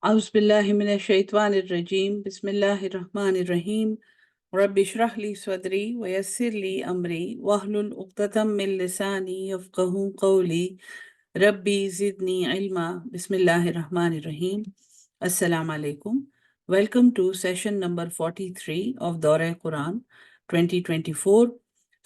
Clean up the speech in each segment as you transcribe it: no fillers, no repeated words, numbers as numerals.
أعوذ بالله من الشيطان الرجيم بسم الله الرحمن الرحيم رب اشرح لي صدري ويسر لي أمري واحلل عقدة من لساني يفقهوا قولي ربي زدني علما بسم الله الرحمن الرحيم. Assalamu alaikum. Welcome to session number 43 of Dawra Quran 2024.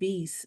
20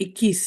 21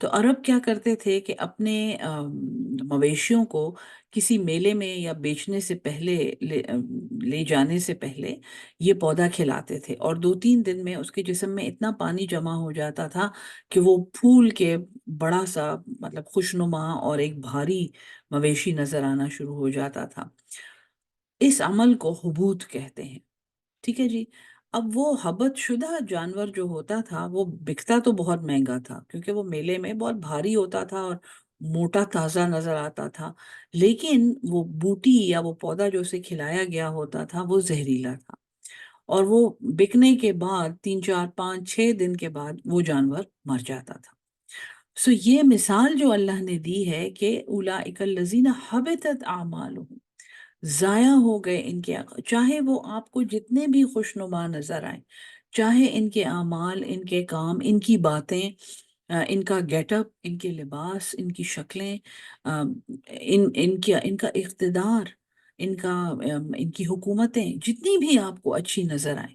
تو عرب کیا کرتے تھے کہ اپنے مویشیوں کو کسی میلے میں یا بیچنے سے پہلے لے جانے سے پہلے یہ پودا کھلاتے تھے، اور 2-3 دن میں اس کے جسم میں اتنا پانی جمع ہو جاتا تھا کہ وہ پھول کے بڑا سا مطلب خوشنما اور ایک بھاری مویشی نظر آنا شروع ہو جاتا تھا۔ اس عمل کو حبوط کہتے ہیں، ٹھیک ہے جی۔ اب وہ حبت شدہ جانور جو ہوتا تھا وہ بکتا تو بہت مہنگا تھا، کیونکہ وہ میلے میں بہت بھاری ہوتا تھا اور موٹا تازہ نظر آتا تھا، لیکن وہ بوٹی یا وہ پودا جو اسے کھلایا گیا ہوتا تھا وہ زہریلا تھا، اور وہ بکنے کے بعد 3 4 5 6 دن کے بعد وہ جانور مر جاتا تھا۔ سو یہ مثال جو اللہ نے دی ہے کہ اولئک الذین حبطت اعمالهم، ضائع ہو گئے ان کے چاہے وہ آپ کو جتنے بھی خوشنما نظر آئیں، چاہے ان کے اعمال، ان کے کام، ان کی باتیں، ان کا گیٹ اپ، ان کے لباس، ان کی شکلیں، ان کا اقتدار، ان کی حکومتیں جتنی بھی آپ کو اچھی نظر آئیں،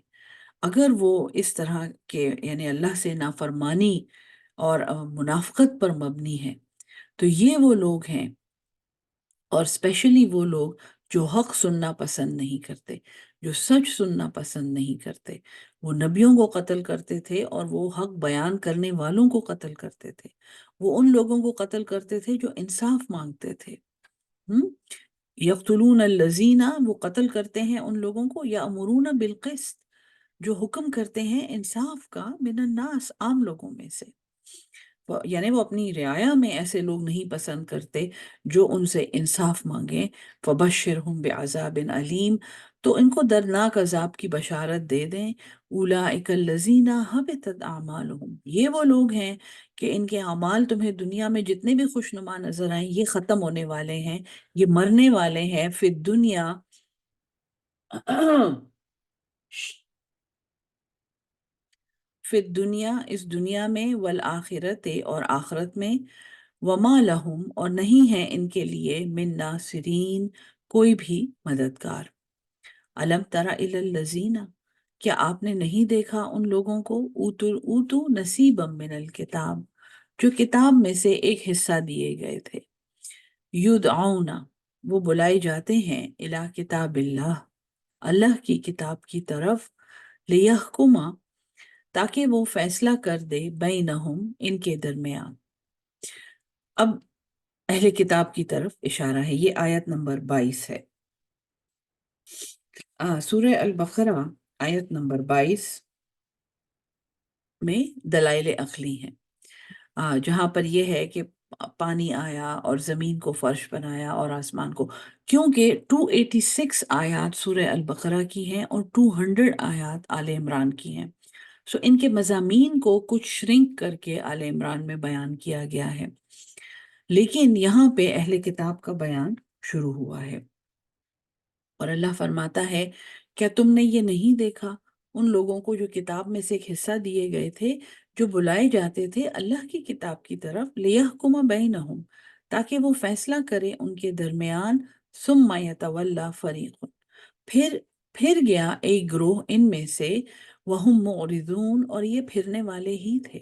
اگر وہ اس طرح کے یعنی اللہ سے نافرمانی اور منافقت پر مبنی ہے، تو یہ وہ لوگ ہیں، اور اسپیشلی وہ لوگ جو حق سننا پسند نہیں کرتے، جو سچ سننا پسند نہیں کرتے۔ وہ نبیوں کو قتل کرتے تھے اور وہ حق بیان کرنے والوں کو قتل کرتے تھے، وہ ان لوگوں کو قتل کرتے تھے جو انصاف مانگتے تھے۔ یقتلون الذین، وہ قتل کرتے ہیں ان لوگوں کو، یامرون بالقسط، جو حکم کرتے ہیں انصاف کا، من الناس، عام لوگوں میں سے۔ یعنی وہ اپنی رعایا میں ایسے لوگ نہیں پسند کرتے جو ان سے انصاف مانگیں۔ فبشرہم بعذاب علیم، تو ان کو دردناک عذاب کی بشارت دے دیں۔ اولئک الذین حبطت اعمالہم، یہ وہ لوگ ہیں کہ ان کے اعمال تمہیں دنیا میں جتنے بھی خوشنما نظر آئیں یہ ختم ہونے والے ہیں، یہ مرنے والے ہیں، فی الدنیا فی الدنیا، اس دنیا میں، والآخرت، اور آخرت میں، وما لہم، اور نہیں ہے ان کے لیے، من ناصرین، کوئی بھی مددگار۔ علم تر الی الذین، کیا آپ نے نہیں دیکھا ان لوگوں کو، اوتو نصیبا من الکتاب، جو کتاب میں سے ایک حصہ دیے گئے تھے، یدعون، وہ بلائے جاتے ہیں، الی کتاب اللہ، اللہ کی کتاب کی طرف، لیحکم، تاکہ وہ فیصلہ کر دے، بینہم، ان کے درمیان۔ اب اہل کتاب کی طرف اشارہ ہے، یہ آیت نمبر 22 ہے، سورہ البقرہ آیت نمبر 22 میں دلائل عقلی ہیں، جہاں پر یہ ہے کہ پانی آیا اور زمین کو فرش بنایا اور آسمان کو، کیونکہ 286 آیات سورہ البقرہ کی ہیں اور 200 آیات آل عمران کی ہیں، سو ان کے مضامین کو کچھ شرنک کر کے آل عمران میں بیان کیا گیا ہے، لیکن یہاں پہ اہل کتاب کا بیان شروع ہوا ہے، اور اللہ فرماتا ہے کیا تم نے یہ نہیں دیکھا ان لوگوں کو جو کتاب میں سے ایک حصہ دیے گئے تھے، جو بلائے جاتے تھے اللہ کی کتاب کی طرف، لیحکم بینہم، تاکہ وہ فیصلہ کرے ان کے درمیان، ثم یتولی فریق، پھر گیا ایک گروہ ان میں سے، وہم معرضون، اور یہ پھرنے والے ہی تھے،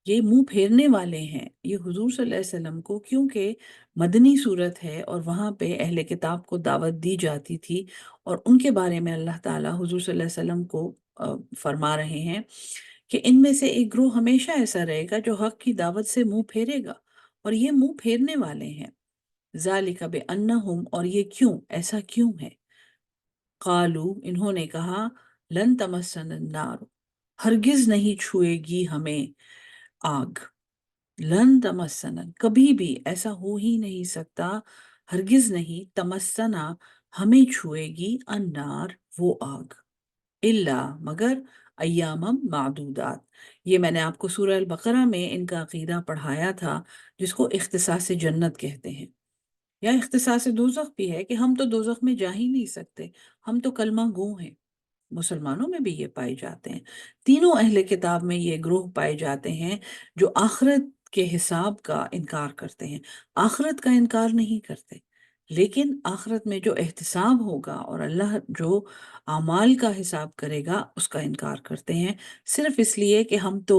یہ منہ پھیرنے والے ہیں یہ حضور صلی اللہ علیہ وسلم کو، کیونکہ مدنی صورت ہے اور وہاں پہ اہل کتاب کو دعوت دی جاتی تھی، اور ان کے بارے میں اللہ تعالیٰ حضور صلی اللہ علیہ وسلم کو فرما رہے ہیں کہ ان میں سے ایک گروہ ہمیشہ ایسا رہے گا جو حق کی دعوت سے منہ پھیرے گا، اور یہ منہ پھیرنے والے ہیں۔ ذالک بانہم، اور یہ کیوں، ایسا کیوں ہے، قالو، انہوں نے کہا، لن تمسن النار، ہرگز نہیں چھوئے گی ہمیں آگ، لن تمسنا، کبھی بھی ایسا ہو ہی نہیں سکتا، ہرگز نہیں، تمسنا، ہمیں چھوئے گی، النار، وہ آگ، الا، مگر، ایام معدودات، یہ میں نے آپ کو سورہ البقرہ میں ان کا عقیدہ پڑھایا تھا، جس کو اختصاص جنت کہتے ہیں، یا اختصاص دوزخ بھی ہے، کہ ہم تو دوزخ میں جا ہی نہیں سکتے، ہم تو کلمہ گو ہیں۔ مسلمانوں میں بھی یہ پائے جاتے ہیں، تینوں اہل کتاب میں یہ گروہ پائے جاتے ہیں جو آخرت کے حساب کا انکار کرتے ہیں، آخرت کا انکار نہیں کرتے، لیکن آخرت میں جو احتساب ہوگا اور اللہ جو اعمال کا حساب کرے گا اس کا انکار کرتے ہیں، صرف اس لیے کہ ہم تو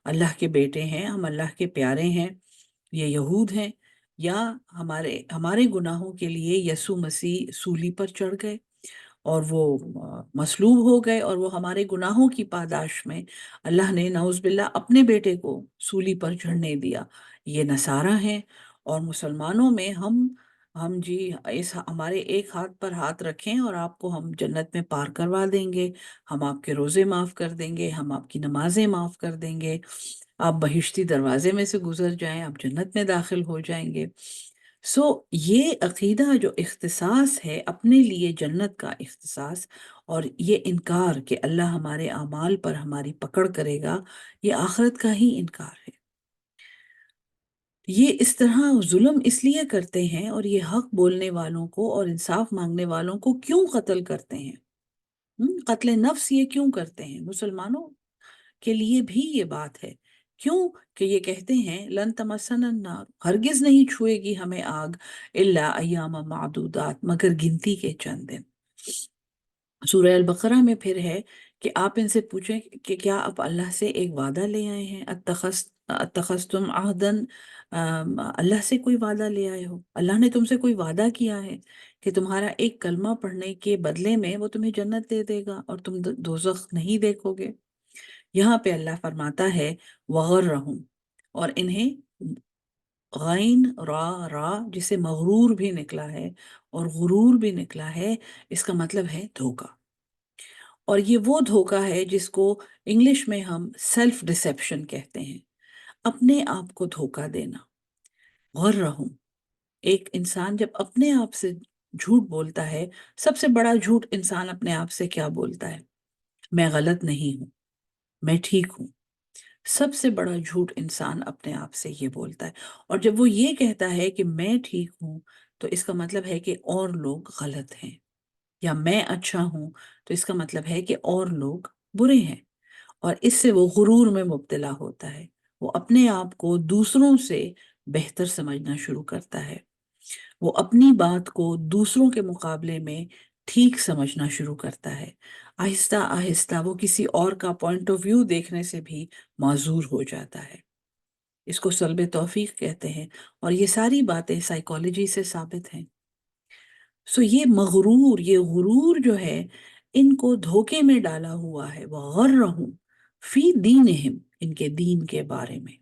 اللہ کے بیٹے ہیں، ہم اللہ کے پیارے ہیں، یہ یہود ہیں، یا ہمارے ہمارے گناہوں کے لیے یسوع مسیح سولی پر چڑھ گئے اور وہ مصلوب ہو گئے، اور وہ ہمارے گناہوں کی پاداش میں اللہ نے نعوذ باللہ اپنے بیٹے کو سولی پر چڑھنے دیا۔ یہ نصارہ ہیں، اور مسلمانوں میں ہم جی اس ہمارے ایک ہاتھ پر ہاتھ رکھیں اور آپ کو ہم جنت میں پار کروا دیں گے، ہم آپ کے روزے معاف کر دیں گے، ہم آپ کی نمازیں معاف کر دیں گے، آپ بہشتی دروازے میں سے گزر جائیں، آپ جنت میں داخل ہو جائیں گے۔ یہ عقیدہ جو اختصاص ہے اپنے لیے جنت کا اختصاص، اور یہ انکار کہ اللہ ہمارے اعمال پر ہماری پکڑ کرے گا، یہ آخرت کا ہی انکار ہے۔ یہ اس طرح ظلم اس لیے کرتے ہیں، اور یہ حق بولنے والوں کو اور انصاف مانگنے والوں کو کیوں قتل کرتے ہیں؟ قتل نفس یہ کیوں کرتے ہیں؟ مسلمانوں کے لیے بھی یہ بات ہے، کیوں کہ یہ کہتے ہیں لن تمسنا النار، ہرگز نہیں چھوئے گی ہمیں آگ، الا ایام معدودات، مگر گنتی کے چند دن۔ سورہ البقرہ میں پھر ہے کہ آپ ان سے پوچھیں کہ کیا آپ اللہ سے ایک وعدہ لے آئے ہیں؟ اتخذتم عہدن، اللہ سے کوئی وعدہ لے آئے ہو؟ اللہ نے تم سے کوئی وعدہ کیا ہے کہ تمہارا ایک کلمہ پڑھنے کے بدلے میں وہ تمہیں جنت دے دے گا اور تم دوزخ نہیں دیکھو گے؟ یہاں پہ اللہ فرماتا ہے وغرہم، اور انہیں غین را را جسے مغرور بھی نکلا ہے اور غرور بھی نکلا ہے، اس کا مطلب ہے دھوکا، اور یہ وہ دھوکا ہے جس کو انگلش میں ہم سیلف ڈسیپشن کہتے ہیں، اپنے آپ کو دھوکا دینا۔ غرہم، ایک انسان جب اپنے آپ سے جھوٹ بولتا ہے، سب سے بڑا جھوٹ انسان اپنے آپ سے کیا بولتا ہے؟ میں غلط نہیں ہوں، میں ٹھیک ہوں۔ سب سے بڑا جھوٹ انسان اپنے آپ سے یہ بولتا ہے، اور جب وہ یہ کہتا ہے کہ میں ٹھیک ہوں، تو اس کا مطلب ہے کہ اور لوگ غلط ہیں، یا میں اچھا ہوں تو اس کا مطلب ہے کہ اور لوگ برے ہیں، اور اس سے وہ غرور میں مبتلا ہوتا ہے، وہ اپنے آپ کو دوسروں سے بہتر سمجھنا شروع کرتا ہے، وہ اپنی بات کو دوسروں کے مقابلے میں ٹھیک سمجھنا شروع کرتا ہے، آہستہ آہستہ وہ کسی اور کا پوائنٹ آف ویو دیکھنے سے بھی معذور ہو جاتا ہے۔ اس کو سلب توفیق کہتے ہیں، اور یہ ساری باتیں سائیکالوجی سے ثابت ہیں۔ یہ مغرور، یہ غرور جو ہے، ان کو دھوکے میں ڈالا ہوا ہے، وغرہم فی دینہم، ان کے دین کے بارے میں،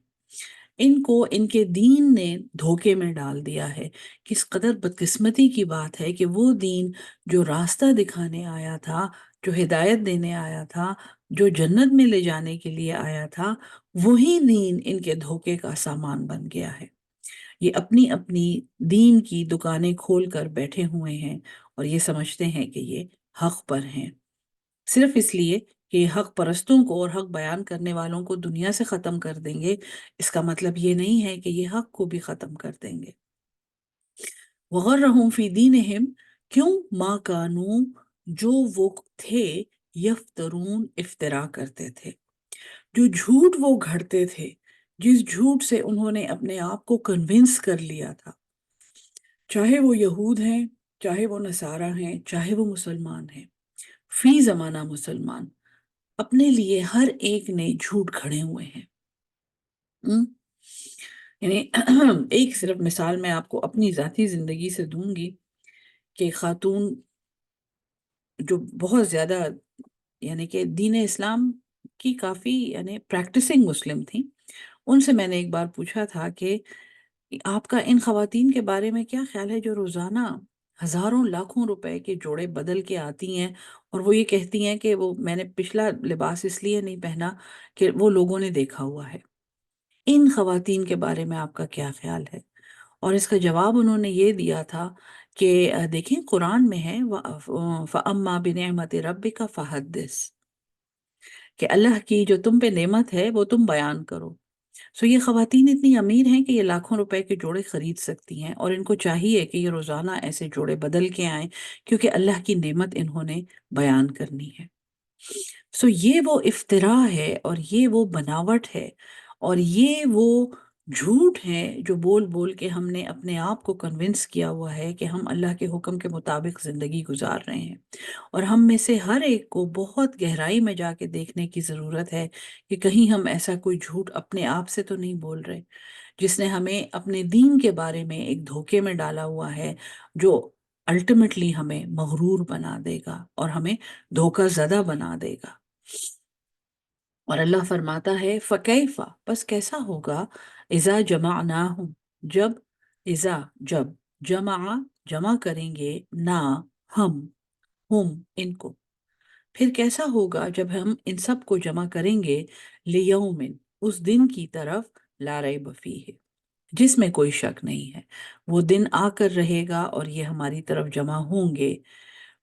ان کو ان کے دین نے دھوکے میں ڈال دیا ہے۔ کس قدر بدقسمتی کی بات ہے کہ وہ دین جو راستہ دکھانے آیا تھا، جو ہدایت دینے آیا تھا، جو جنت میں لے جانے کے لیے آیا تھا، وہی دین ان کے دھوکے کا سامان بن گیا ہے۔ یہ اپنی اپنی دین کی دکانیں کھول کر بیٹھے ہوئے ہیں، اور یہ سمجھتے ہیں کہ یہ حق پر ہیں، صرف اس لیے کہ حق پرستوں کو اور حق بیان کرنے والوں کو دنیا سے ختم کر دیں گے، اس کا مطلب یہ نہیں ہے کہ یہ حق کو بھی ختم کر دیں گے۔ وغرہم فی دینہم، کیوں؟ ما کانو، جو وہ تھے، یفترون، افترا کرتے تھے، جو جھوٹ وہ گھڑتے تھے، جس جھوٹ سے انہوں نے اپنے آپ کو کنونس کر لیا تھا، چاہے وہ یہود ہیں، چاہے وہ نصارہ ہیں، چاہے وہ مسلمان ہیں، فی زمانہ مسلمان اپنے لیے ہر ایک نے جھوٹ کھڑے ہوئے ہیں۔ ہم؟ یعنی ایک صرف مثال میں آپ کو اپنی ذاتی زندگی سے دوں گی کہ خاتون جو بہت زیادہ یعنی کہ دین اسلام کی کافی یعنی پریکٹسنگ مسلم تھیں، ان سے میں نے ایک بار پوچھا تھا کہ آپ کا ان خواتین کے بارے میں کیا خیال ہے جو روزانہ ہزاروں لاکھوں روپے کے جوڑے بدل کے آتی ہیں، اور وہ یہ کہتی ہیں کہ وہ میں نے پچھلا لباس اس لیے نہیں پہنا کہ وہ لوگوں نے دیکھا ہوا ہے، ان خواتین کے بارے میں آپ کا کیا خیال ہے؟ اور اس کا جواب انہوں نے یہ دیا تھا کہ دیکھیں قرآن میں ہے فَأَمَّا بِنِعْمَةِ رَبِّكَ فَحَدِّثْ، کہ اللہ کی جو تم پہ نعمت ہے وہ تم بیان کرو۔ یہ خواتین اتنی امیر ہیں کہ یہ لاکھوں روپے کے جوڑے خرید سکتی ہیں، اور ان کو چاہیے کہ یہ روزانہ ایسے جوڑے بدل کے آئیں، کیونکہ اللہ کی نعمت انہوں نے بیان کرنی ہے۔ یہ وہ افتراء ہے، اور یہ وہ بناوٹ ہے، اور یہ وہ جھوٹ ہے جو بول بول کے ہم نے اپنے آپ کو کنونس کیا ہوا ہے کہ ہم اللہ کے حکم کے مطابق زندگی گزار رہے ہیں، اور ہم میں سے ہر ایک کو بہت گہرائی میں جا کے دیکھنے کی ضرورت ہے کہ کہیں ہم ایسا کوئی جھوٹ اپنے آپ سے تو نہیں بول رہے، جس نے ہمیں اپنے دین کے بارے میں ایک دھوکے میں ڈالا ہوا ہے، جو الٹیمیٹلی ہمیں مغرور بنا دے گا اور ہمیں دھوکہ زدہ بنا دے گا۔ اور اللہ فرماتا ہے فَكَيْفَ، بس کیسا ہوگا، اذا جمعناہم، جب، اذا جب، جمع کریں گے نا، ہم ان کو، پھر کیسا ہوگا جب ہم ان سب کو جمع کریں گے، لیومن، اس دن کی طرف، لا ریب فیہ، جس میں کوئی شک نہیں ہے، وہ دن آ کر رہے گا اور یہ ہماری طرف جمع ہوں گے،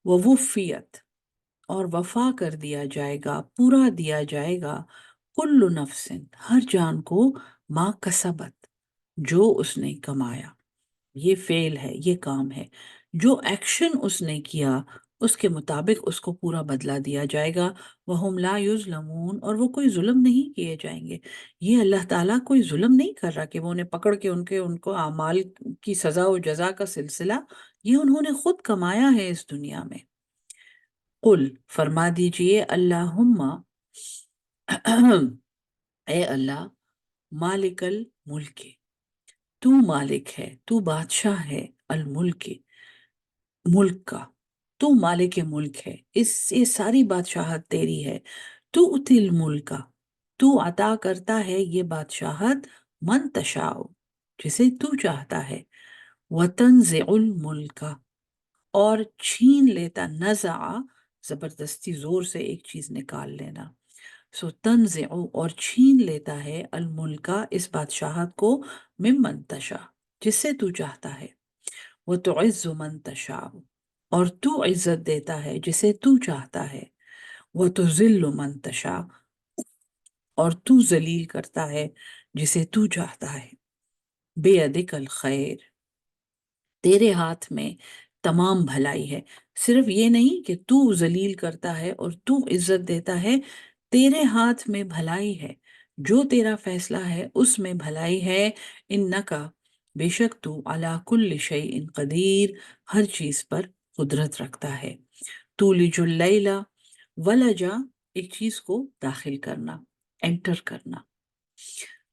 ووفیت، اور وفا کر دیا جائے گا، پورا دیا جائے گا، کل نفس، ہر جان کو، ما کسبت، جو اس نے کمایا، یہ فعل ہے، یہ کام ہے، جو ایکشن اس نے کیا اس کے مطابق اس کو پورا بدلہ دیا جائے گا، وَهُمْ لَا يُظْلَمُونَ، اور وہ کوئی ظلم نہیں کیے جائیں گے۔ یہ اللہ تعالیٰ کوئی ظلم نہیں کر رہا کہ وہ انہیں پکڑ کے ان کو اعمال کی سزا و جزا کا سلسلہ، یہ انہوں نے خود کمایا ہے اس دنیا میں۔ قل، فرما دیجئے، اللہم، اے اللہ، مالک الملک، تو مالک ہے، تو بادشاہ ہے، الملک، ملک کا، تو مالک ملک ہے، یہ ساری بادشاہت تیری ہے، تو اتل ملک، تو عطا کرتا ہے یہ بادشاہت، من تشاء، جسے تو چاہتا ہے، وتنزع الملک، اور چھین لیتا، نزع، زبردستی زور سے ایک چیز نکال لینا، سو تنزع، اور چھین لیتا ہے، الملکہ، اس بادشاہت کو، ممن تشاء، جس سے تو چاہتا ہے، وتعز من تشاء، اور تو عزت دیتا ہے جسے تو چاہتا ہے، وتذل من تشاء، اور تو ذلیل کرتا ہے جسے تو چاہتا ہے، بیدک الخیر، تیرے ہاتھ میں تمام بھلائی ہے، صرف یہ نہیں کہ تو ذلیل کرتا ہے اور تو عزت دیتا ہے، تیرے ہاتھ میں بھلائی ہے، جو تیرا فیصلہ ہے اس میں بھلائی ہے، انکا، بے شک تو، علی کل شیء قدیر، ہر چیز پر قدرت رکھتا ہے، تولج اللیل، ولجا، ایک چیز کو داخل کرنا، انٹر کرنا،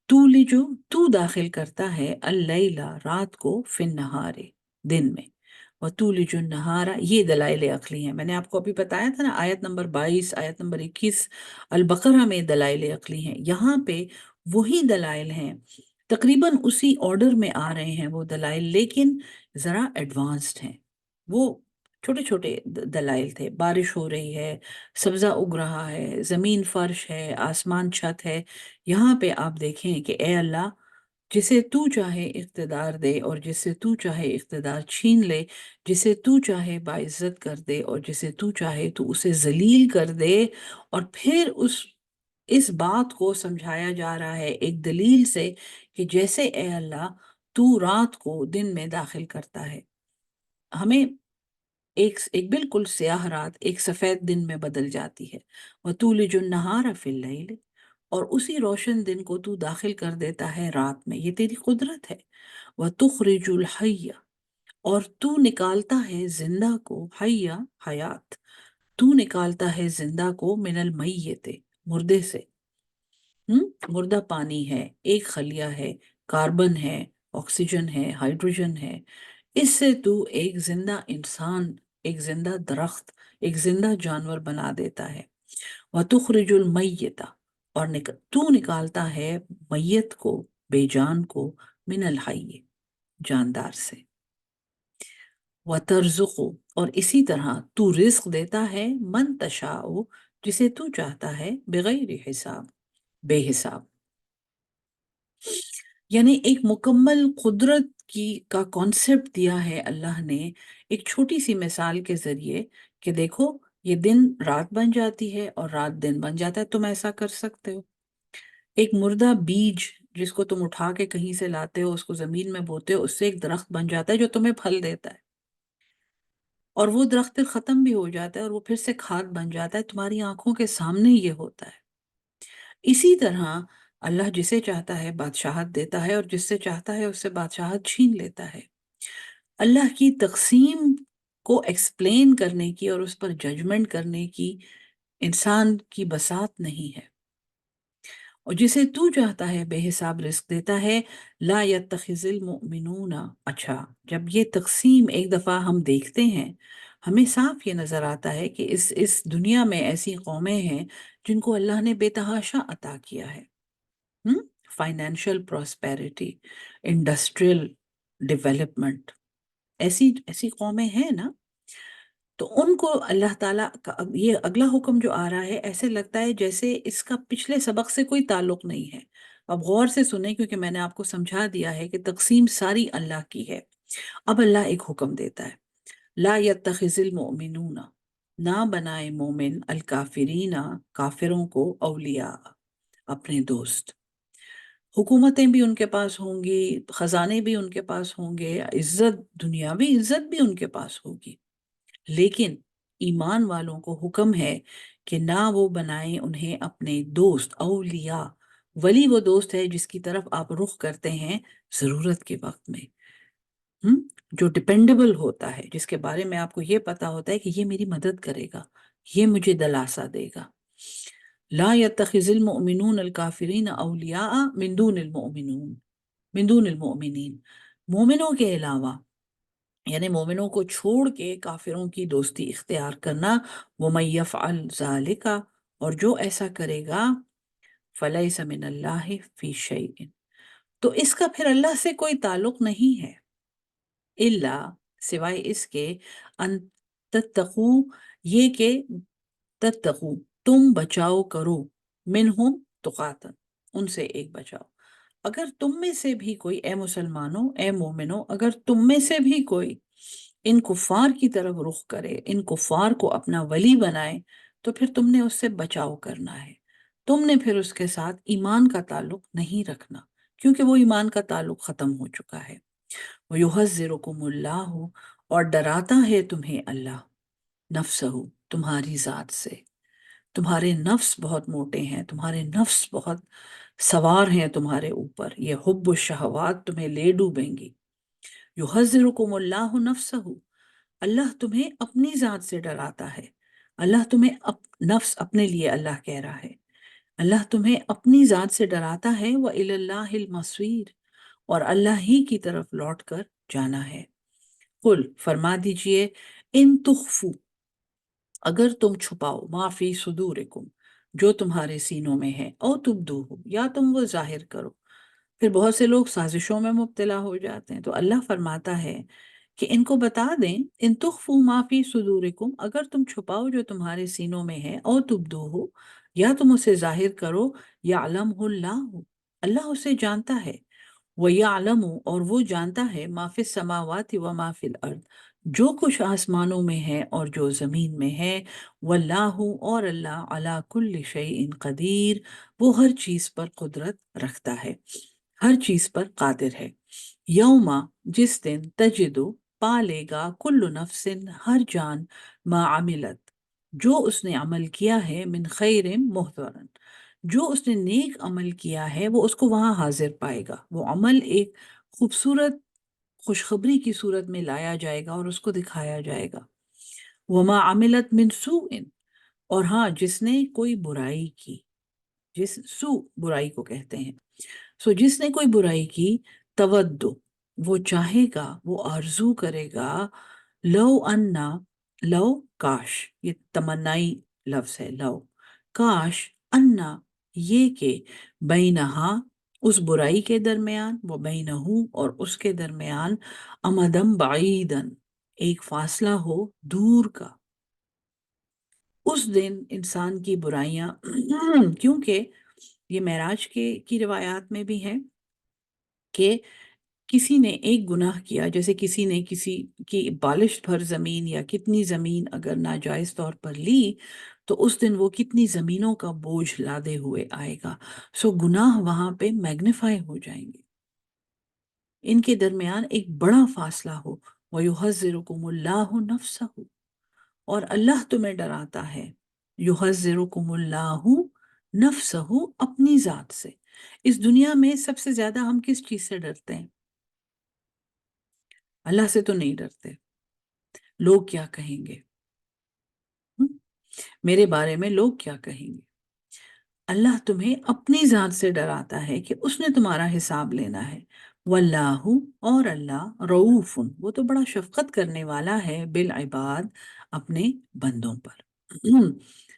تولجو، تو داخل کرتا ہے، اللیل، رات کو، فی النہار، دن میں، وتولج النہار، یہ دلائل عقلی ہیں، میں نے آپ کو ابھی بتایا تھا نا، آیت نمبر 22، آیت نمبر 21 البقرہ میں دلائل عقلی ہیں، یہاں پہ وہی دلائل ہیں، تقریباً اسی آرڈر میں آ رہے ہیں وہ دلائل، لیکن ذرا ایڈوانسڈ ہیں، وہ چھوٹے چھوٹے دلائل تھے، بارش ہو رہی ہے، سبزہ اگ رہا ہے، زمین فرش ہے، آسمان چھت ہے، یہاں پہ آپ دیکھیں کہ اے اللہ، جسے تو چاہے اقتدار دے اور جسے تو چاہے اقتدار چھین لے، جسے تو چاہے باعزت کر دے اور جسے تو چاہے تو اسے ذلیل کر دے، اور پھر اس بات کو سمجھایا جا رہا ہے ایک دلیل سے کہ جیسے اے اللہ تو رات کو دن میں داخل کرتا ہے، ہمیں ایک بالکل سیاہ رات ایک سفید دن میں بدل جاتی ہے، وَتُولِجُ النَّهَارَ فِي اللَّيْلِ، اور اسی روشن دن کو تو داخل کر دیتا ہے رات میں، یہ تیری قدرت ہے، وَتُخْرِجُ الْحَيَّ، اور تو نکالتا ہے زندہ کو، حیّ، حیات، تو نکالتا ہے زندہ کو، من المیت، مردے سے، مردہ پانی ہے، ایک خلیہ ہے، کاربن ہے، آکسیجن ہے، ہائیڈروجن ہے، اس سے تو ایک زندہ انسان، ایک زندہ درخت، ایک زندہ جانور بنا دیتا ہے، وَتُخْرِجُ الْمَيِّتَ، اور تو نکالتا ہے میت کو، بے جان کو، من الحی، جاندار سے، وَتَرْزُقُ، اور اسی طرح تو رزق دیتا ہے، من تشاء، جسے تو چاہتا ہے، بغیر حساب، بے حساب، یعنی ایک مکمل قدرت کا کانسیپٹ دیا ہے اللہ نے ایک چھوٹی سی مثال کے ذریعے کہ دیکھو یہ دن رات بن جاتی ہے اور رات دن بن جاتا ہے، تم ایسا کر سکتے ہو، ایک مردہ بیج جس کو تم اٹھا کے کہیں سے لاتے ہو، اس کو زمین میں بوتے ہو، اس سے ایک درخت بن جاتا ہے جو تمہیں پھل دیتا ہے، اور وہ درخت پھر ختم بھی ہو جاتا ہے اور وہ پھر سے کھاد بن جاتا ہے، تمہاری آنکھوں کے سامنے یہ ہوتا ہے۔ اسی طرح اللہ جسے چاہتا ہے بادشاہت دیتا ہے اور جس سے چاہتا ہے اس سے بادشاہت چھین لیتا ہے۔ اللہ کی تقسیم کو ایکسپلین کرنے کی اور اس پر ججمنٹ کرنے کی انسان کی بساط نہیں ہے۔ اور جسے تو چاہتا ہے بے حساب رزق دیتا ہے۔ لا يتخذ المؤمنون، اچھا جب یہ تقسیم ایک دفعہ ہم دیکھتے ہیں، ہمیں صاف یہ نظر آتا ہے کہ اس دنیا میں ایسی قومیں ہیں جن کو اللہ نے بے تحاشا عطا کیا ہے، فائنینشیل پراسپیرٹی، انڈسٹریل ڈیولپمنٹ، ایسی ایسی قومیں ہیں نا۔ تو ان کو اللہ تعالیٰ کا یہ اگلا حکم جو آ رہا ہے ایسے لگتا ہے جیسے اس کا پچھلے سبق سے کوئی تعلق نہیں ہے۔ اب غور سے سنیں، کیونکہ میں نے آپ کو سمجھا دیا ہے کہ تقسیم ساری اللہ کی ہے۔ اب اللہ ایک حکم دیتا ہے، لا يتخذ المؤمنون، نہ بنائے مومن، الکافرین، کافروں کو، اولیاء، اپنے دوست۔ حکومتیں بھی ان کے پاس ہوں گی، خزانے بھی ان کے پاس ہوں گے، عزت، دنیاوی عزت بھی ان کے پاس ہوگی، لیکن ایمان والوں کو حکم ہے کہ نہ وہ بنائیں انہیں اپنے دوست، اولیاء۔ ولی وہ دوست ہے جس کی طرف آپ رخ کرتے ہیں ضرورت کے وقت میں، جو ڈپینڈیبل ہوتا ہے، جس کے بارے میں آپ کو یہ پتا ہوتا ہے کہ یہ میری مدد کرے گا، یہ مجھے دلاسا دے گا۔ لا يتخذ المؤمنون الکافرین اولیاء من دون المؤمنین، مومنوں کے علاوہ، یعنی مومنوں کو چھوڑ کے کافروں کی دوستی اختیار کرنا۔ وَمَن يَفْعَلْ ذَلِكَ، اور جو ایسا کرے گا، فَلَيْسَ مِنَ اللَّهِ فِي شَيْءٍ، تو اس کا پھر اللہ سے کوئی تعلق نہیں ہے، الا، سوائے اس کے، ان تتقو، یہ کہ تتقو، تم بچاؤ کرو، منہم، تقاتن، ان سے ایک بچاؤ۔ اگر تم میں سے بھی کوئی، اے مسلمانوں، اے مومنوں، اگر تم میں سے بھی کوئی ان کفار کی طرف رخ کرے، ان کفار کو اپنا ولی بنائے، تو پھر تم نے اس سے بچاؤ کرنا ہے۔ تم نے پھر اس کے ساتھ ایمان کا تعلق نہیں رکھنا، کیونکہ وہ ایمان کا تعلق ختم ہو چکا ہے۔ وَيُحَذِّرُكُمُ اللَّهُ، اور ڈراتا ہے تمہیں اللہ، نفسہ، تمہاری ذات سے۔ تمہارے نفس بہت موٹے ہیں، تمہارے نفس بہت سوار ہیں تمہارے اوپر، یہ حب الشہوات تمہیں لے ڈوبیں گی۔ یحذرکم اللہ نفسہ، اللہ تمہیں اپنی ذات سے ڈراتا ہے۔ اللہ تمہیں نفس اپنے لیے اللہ کہہ رہا ہے، اللہ تمہیں اپنی ذات سے ڈراتا ہے۔ وَإِلَى اللَّهِ الْمَصِيرُ، اور اللہ ہی کی طرف لوٹ کر جانا ہے۔ قل، فرما دیجئے، ان تخفو، اگر تم چھپاؤ، ما فی صدورکم، جو تمہارے سینوں میں ہے، او تبدوہ، یا تم وہ ظاہر کرو۔ پھر بہت سے لوگ سازشوں میں مبتلا ہو جاتے ہیں، تو اللہ فرماتا ہے کہ ان کو بتا دیں، ان تخفو ما فی صدورکم، اگر تم چھپاؤ جو تمہارے سینوں میں ہے، او تبدوہ، یا تم اسے ظاہر کرو، یعلمہ اللہ، اللہ اسے جانتا ہے۔ وَيَعْلَمُ، اور وہ جانتا ہے، مَا فِي السَّمَاوَاتِ وَمَا فِي الْأَرْضِ، جو کچھ آسمانوں میں ہے اور جو زمین میں ہے۔ وَاللَّهُ، اور اللہ، عَلَى كُلِّ شَيْءٍ قدیر، وہ ہر چیز پر قدرت رکھتا ہے، ہر چیز پر قادر ہے۔ یوما، جس دن، تجدو، پا لے گا، کل نفس، ہر جان، ما عملت، جو اس نے عمل کیا ہے، من خیر محضرن، جو اس نے نیک عمل کیا ہے وہ اس کو وہاں حاضر پائے گا۔ وہ عمل ایک خوبصورت خوشخبری کی صورت میں لایا جائے گا اور اس کو دکھایا جائے گا۔ وما عملت من سوء، اور ہاں جس نے کوئی برائی کی، جس سو برائی کو کہتے ہیں، جس نے کوئی برائی کی، تودو، وہ چاہے گا، وہ آرزو کرے گا، لو انا، لو، کاش، یہ تمنائی لفظ ہے، لو، کاش، انا، یہ کہ، بینہا، اس برائی کے درمیان، وہ بینہو، اور اس کے درمیان، امدم بعیدن، ایک فاصلہ ہو دور کا۔ اس دن انسان کی برائیاں کیونکہ یہ معراج کی روایات میں بھی ہے کہ کسی نے ایک گناہ کیا، جیسے کسی نے کسی کی بالشت بھر زمین یا کتنی زمین اگر ناجائز طور پر لی، تو اس دن وہ کتنی زمینوں کا بوجھ لادے ہوئے آئے گا۔ گناہ وہاں پہ میگنیفائی ہو جائیں گے، ان کے درمیان ایک بڑا فاصلہ ہو۔ وَيُحَذِّرُكُمُ اللَّهُ نَفْسَهُ، اور اللہ تمہیں ڈراتا ہے، یحذرکم اللہ، نفسہ، اپنی ذات سے۔ اس دنیا میں سب سے زیادہ ہم کس چیز سے ڈرتے ہیں؟ اللہ سے تو نہیں ڈرتے۔ لوگ کیا کہیں گے؟ ہم؟ میرے بارے میں لوگ کیا کہیں گے؟ اللہ تمہیں اپنی ذات سے ڈراتا ہے کہ اس نے تمہارا حساب لینا ہے۔ واللہ، اور اللہ رؤوف، وہ تو بڑا شفقت کرنے والا ہے، بالعباد، اپنے بندوں پر۔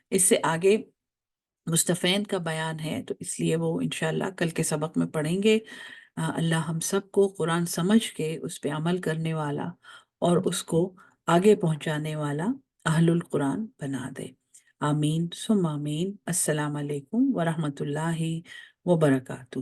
اس سے آگے مستفین کا بیان ہے، تو اس لیے وہ انشاءاللہ کل کے سبق میں پڑھیں گے۔ اللہ ہم سب کو قرآن سمجھ کے اس پہ عمل کرنے والا اور اس کو آگے پہنچانے والا اہل القرآن بنا دے۔ آمین ثم آمین۔ السلام علیکم ورحمۃ اللہ وبرکاتہ۔